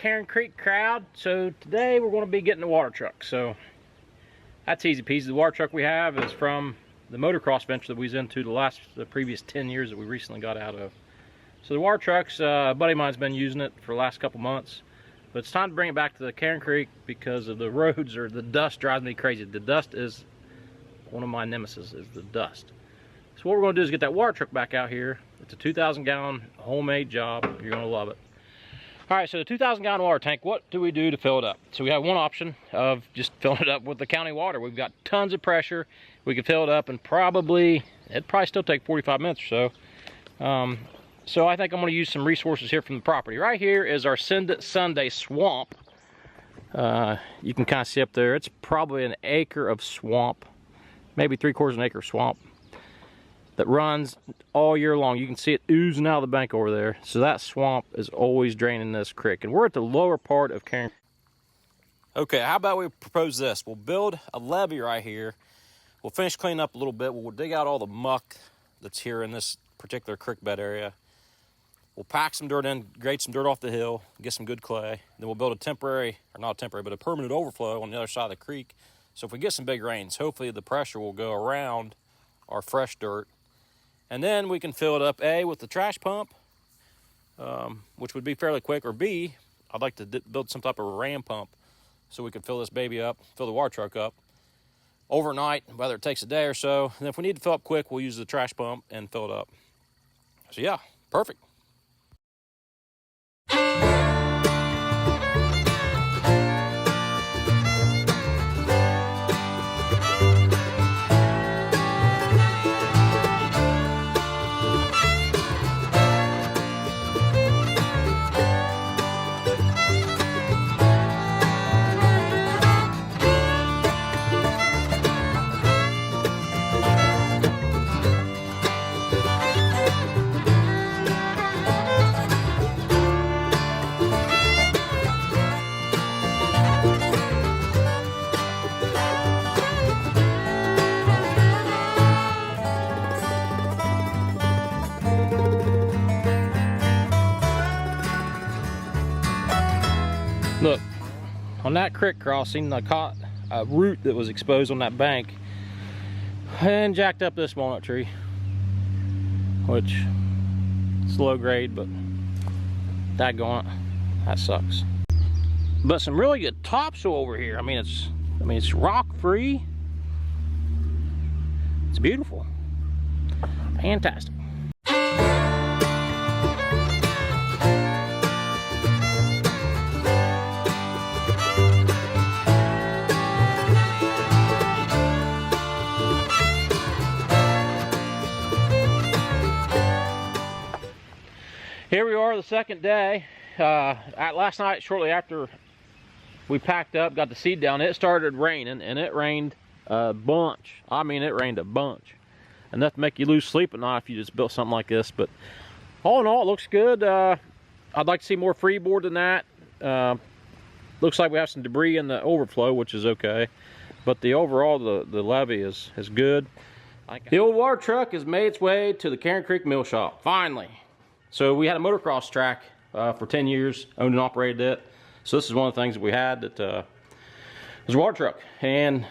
Cairn Creek crowd. So today we're going to be getting the water truck. So that's easy peasy. The water truck we have is from the motocross venture that we was into the previous 10 years that we recently got out of. So the water truck's, a buddy of mine's been using it for the last couple months. But it's time to bring it back to the Cairn Creek because of the roads, or the dust drives me crazy. The dust is one of my nemesis, is the dust. So what we're going to do is get that water truck back out here. It's a 2,000-gallon homemade job. You're going to love it. All right, so the 2,000-gallon water tank, what do we do to fill it up? So we have one option of just filling it up with the county water. We've got tons of pressure. We can fill it up, and it'd probably still take 45 minutes or so. So I think I'm going to use some resources here from the property. Right here is our Sunday swamp. You can kind of see up there. It's probably an acre of swamp, maybe 3/4 of an acre of swamp that runs all year long. You can see it oozing out of the bank over there. So that swamp is always draining this creek. And we're at the lower part of Cairn. Okay, how about we propose this? We'll build a levee right here. We'll finish cleaning up a little bit. We'll dig out all the muck that's here in this particular creek bed area. We'll pack some dirt in, grade some dirt off the hill, get some good clay. Then we'll build a temporary, or not temporary, but a permanent overflow on the other side of the creek. So if we get some big rains, hopefully the pressure will go around our fresh dirt. And then we can fill it up, A, with the trash pump, which would be fairly quick, or B, I'd like to build some type of a ram pump so we can fill this baby up, fill the water truck up overnight, whether it takes a day or so. And if we need to fill up quick, we'll use the trash pump and fill it up. So yeah, perfect. Look, on that creek crossing, I caught a root that was exposed on that bank and jacked up this walnut tree, which is low grade, but daggone it, that sucks. But some really good topsoil over here. I mean, it's rock free. It's beautiful, fantastic. Here we are, the second day. Last night, shortly after we packed up, got the seed down, it started raining, and it rained a bunch. I mean, it rained a bunch. Enough to make you lose sleep at night if you just built something like this. But all in all, it looks good. I'd like to see more freeboard than that. Looks like we have some debris in the overflow, which is okay. But the overall, the levee is good. The old water truck has made its way to the Cairn Creek mill shop, finally. So we had a motocross track for 10 years, owned and operated it. So this is one of the things that we had that was a water truck. And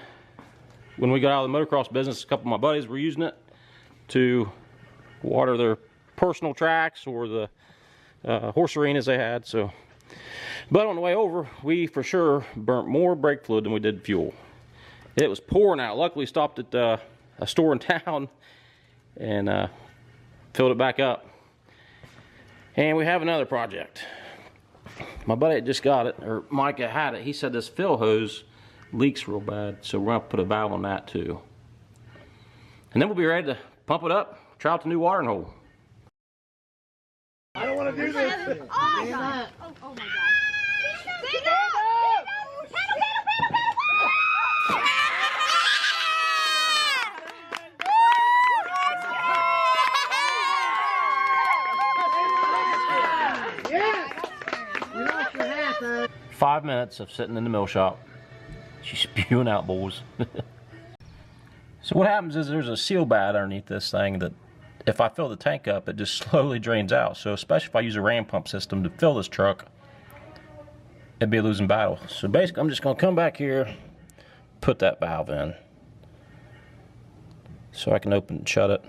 when we got out of the motocross business, a couple of my buddies were using it to water their personal tracks or the horse arenas they had. But on the way over, we for sure burnt more brake fluid than we did fuel. It was pouring out. Luckily stopped at a store in town and filled it back up. And we have another project. My buddy just got it, or Micah had it. He said this fill hose leaks real bad, so we're gonna put a valve on that too. And then we'll be ready to pump it up, try out the new watering hole. I don't want to do this. Oh my god. Oh my god. Stand up! 5 minutes of sitting in the mill shop. She's spewing out, boys. So what happens is there's a seal pad underneath this thing that if I fill the tank up, it just slowly drains out. So especially if I use a ram pump system to fill this truck, it'd be a losing battle. So basically, I'm just gonna come back here, put that valve in, so I can open and shut it.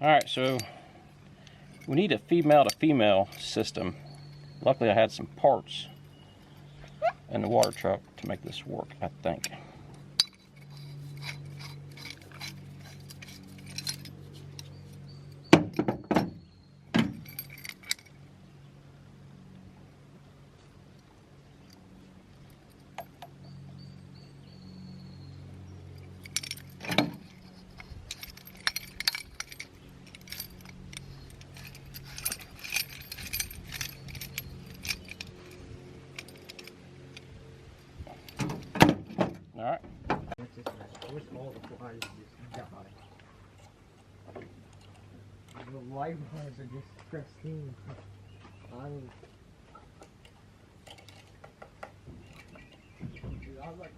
Alright, so we need a female to female system. Luckily I had some parts in the water truck to make this work, I think. All right. The light bars are just pristine. Dude, I was like,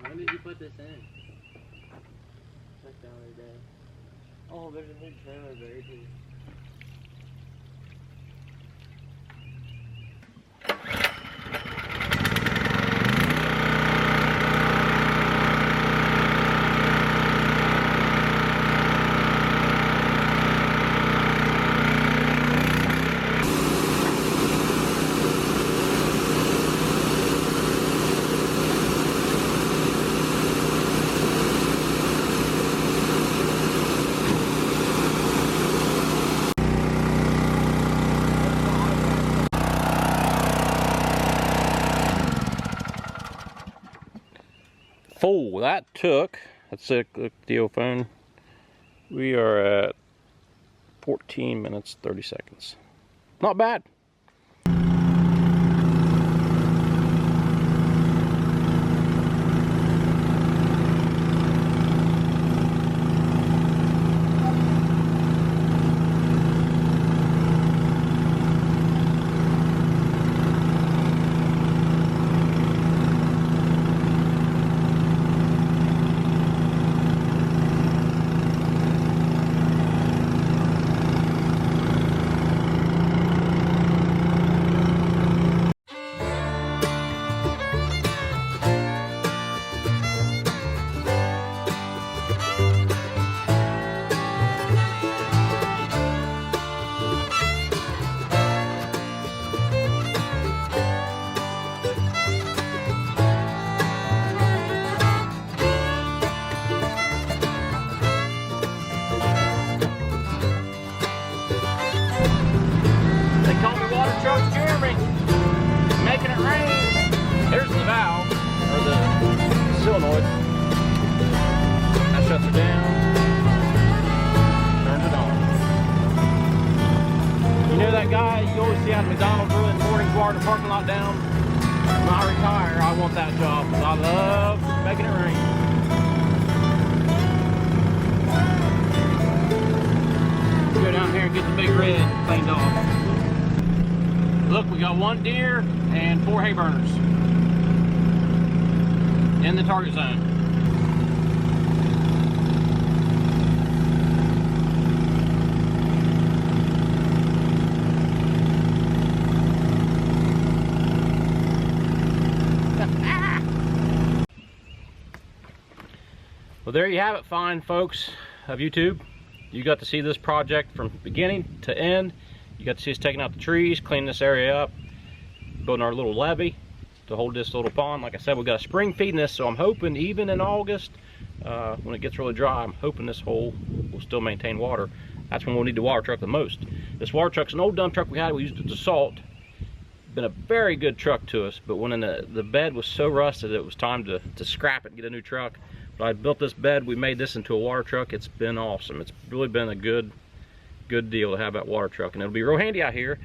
when did you put this in? Like the other day. Oh, there's a new trailer there too. Full. That took, let's look at the old phone. We are at 14 minutes 30 seconds. Not bad. Solenoid. That shuts her down. Turns it on. You know that guy you always see out at McDonald's early in the morning, guard the parking lot down? When I retire, I want that job because I love making it rain. Go down here and get the big red cleaned off. Look, we got 1 deer and 4 hay burners in the target zone. Well, there you have it, fine folks of YouTube. You got to see this project from beginning to end. You got to see us taking out the trees, cleaning this area up, building our little levee to hold this little pond. Like I said, we've got a spring feeding this, so I'm hoping even in August, when it gets really dry, I'm hoping this hole will still maintain water. That's when we'll need the water truck the most. This water truck's an old dump truck we had. We used it to salt. been a very good truck to us, but when the bed was so rusted, it was time to scrap it and get a new truck. But I built this bed, we made this into a water truck. It's been awesome. It's really been a good deal to have that water truck, and it'll be real handy out here.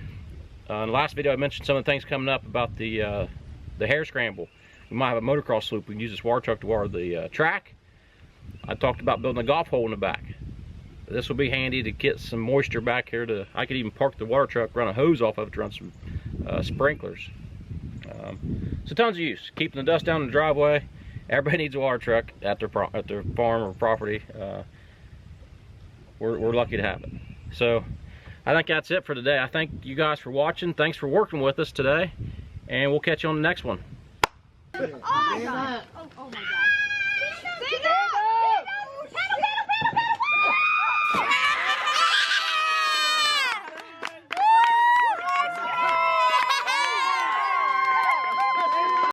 In the last video I mentioned some of the things coming up about the hare scramble. We might have a motocross loop. We can use this water truck to water the track. I talked about building a golf hole in the back. This will be handy to get some moisture back here. I could even park the water truck, run a hose off of it to run some sprinklers. So tons of use. Keeping the dust down in the driveway. Everybody needs a water truck at their farm or property. We're lucky to have it. So I think that's it for today. I thank you guys for watching. Thanks for working with us today, and we'll catch you on the next one. Oh my god. Oh my god.